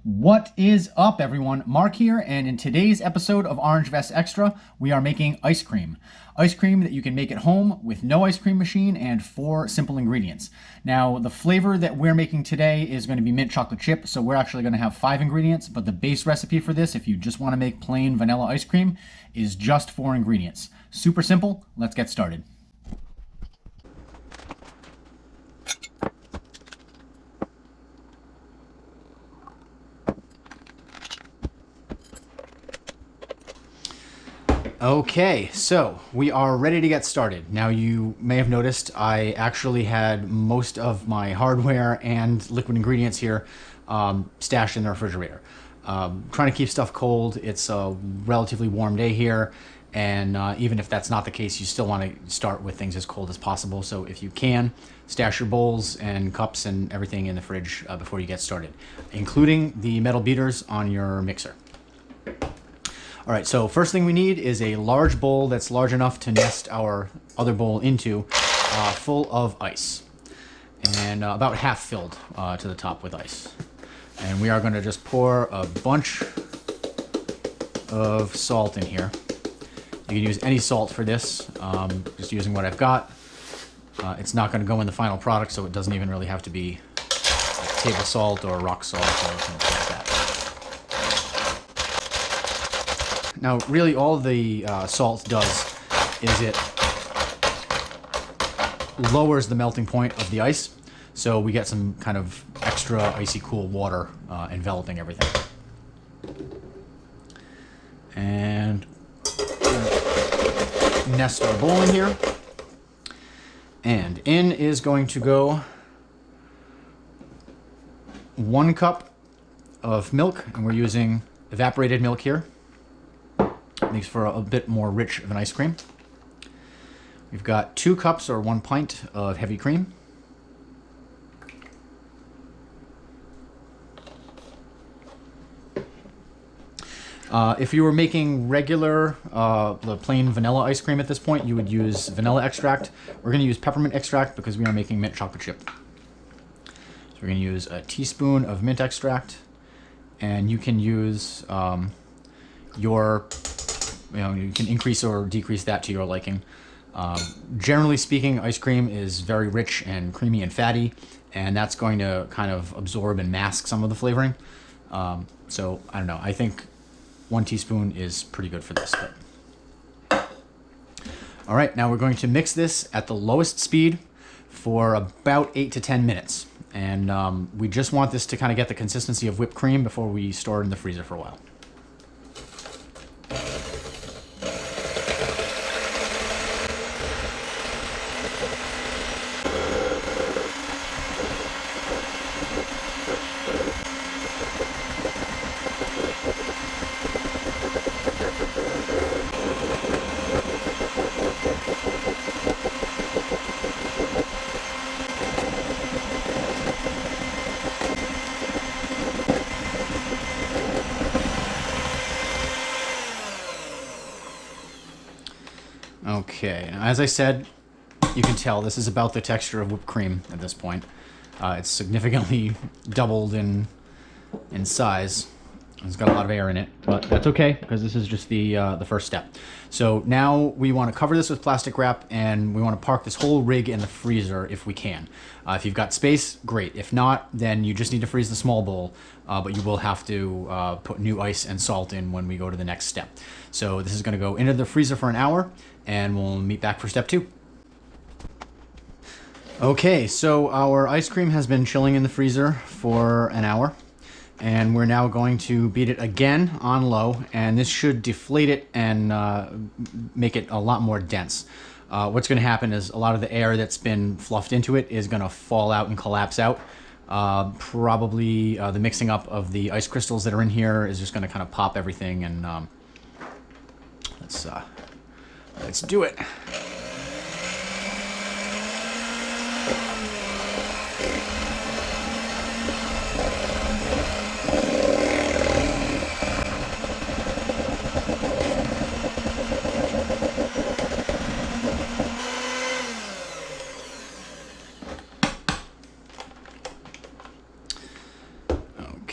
What is up, everyone? Mark here, and in today's episode of Orange Vest Extra, we are making ice cream. Ice cream that you can make at home with no ice cream machine and 4 simple ingredients. Now, the flavor that we're making today is going to be mint chocolate chip, so we're actually going to have 5 ingredients, but the base recipe for this, if you just want to make plain vanilla ice cream, is just 4 ingredients. Super simple. Let's get started. Okay, so we are ready to get started. Now, you may have noticed I actually had most of my hardware and liquid ingredients here stashed in the refrigerator. Trying to keep stuff cold. It's a relatively warm day here, and even if that's not the case, you still want to start with things as cold as possible. So if you can, stash your bowls and cups and everything in the fridge before you get started, including the metal beaters on your mixer. All right, so first thing we need is a large bowl that's large enough to nest our other bowl into, full of ice, and about half filled to the top with ice. And we are going to just pour a bunch of salt in here. You can use any salt for this, just using what I've got. It's not going to go in the final product, so it doesn't even really have to be like table salt or rock salt or something like that. Now, really all the salt does is it lowers the melting point of the ice, so we get some kind of extra icy cool water enveloping everything. And nest our bowl in here. And in is going to go 1 cup of milk, and we're using evaporated milk here. Makes for a bit more rich of an ice cream. We've got 2 cups or 1 pint of heavy cream. If you were making regular, the plain vanilla ice cream at this point, you would use vanilla extract. We're going to use peppermint extract because we are making mint chocolate chip. So we're going to use a teaspoon of mint extract, and you can use you can increase or decrease that to your liking. Generally speaking, ice cream is very rich and creamy and fatty, and that's going to kind of absorb and mask some of the flavoring. So I don't know. I think 1 teaspoon is pretty good for this. But. All right, now we're going to mix this at the lowest speed for about 8 to 10 minutes. And we just want this to kind of get the consistency of whipped cream before we store it in the freezer for a while. Okay, now as I said, you can tell this is about the texture of whipped cream at this point. It's significantly doubled in size. It's got a lot of air in it, but that's okay because this is just the first step. So now we want to cover this with plastic wrap, and we want to park this whole rig in the freezer if we can. If you've got space, great. If not, then you just need to freeze the small bowl, but you will have to put new ice and salt in when we go to the next step. So this is going to go into the freezer for an hour, and we'll meet back for step 2. Okay, so our ice cream has been chilling in the freezer for an hour, and we're now going to beat it again on low, and this should deflate it and make it a lot more dense. What's going to happen is a lot of the air that's been fluffed into it is going to fall out and collapse out. Probably the mixing up of the ice crystals that are in here is just going to kind of pop everything, and let's do it.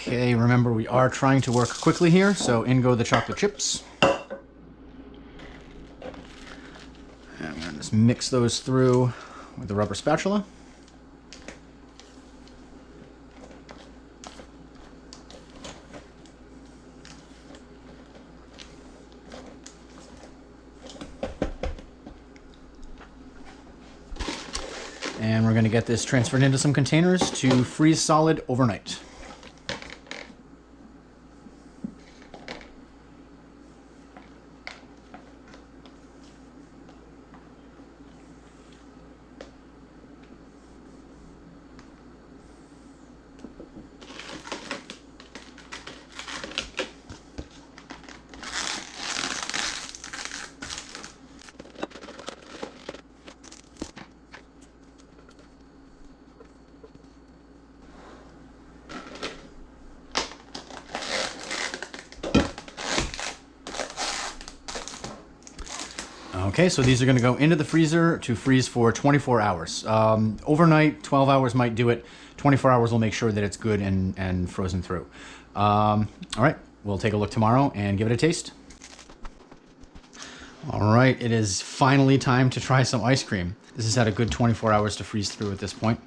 Okay, remember we are trying to work quickly here, so in go the chocolate chips. And I'm going to just mix those through with the rubber spatula. And we're going to get this transferred into some containers to freeze solid overnight. Okay, so these are going to go into the freezer to freeze for 24 hours. Overnight, 12 hours might do it. 24 hours will make sure that it's good and frozen through. All right, we'll take a look tomorrow and give it a taste. All right, it is finally time to try some ice cream. This has had a good 24 hours to freeze through at this point.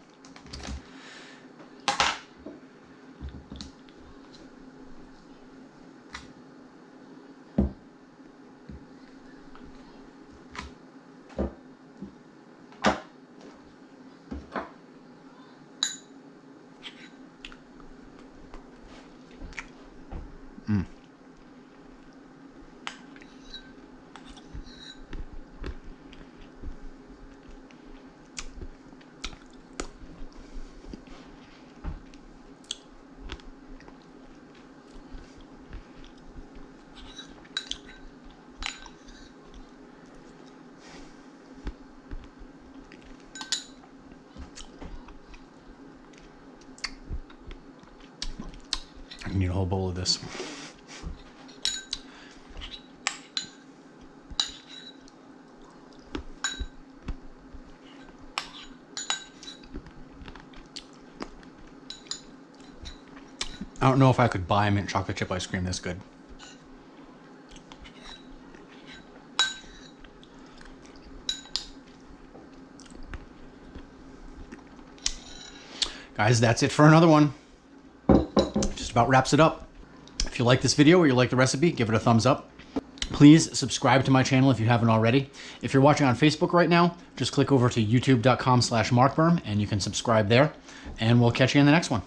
I need a whole bowl of this. I don't know if I could buy mint chocolate chip ice cream this good. Guys, that's it for another one. Just about wraps it up. If you like this video or you like the recipe, give it a thumbs up. Please subscribe to my channel if you haven't already. If you're watching on Facebook right now, just click over to youtube.com/markberm and you can subscribe there. And we'll catch you in the next one.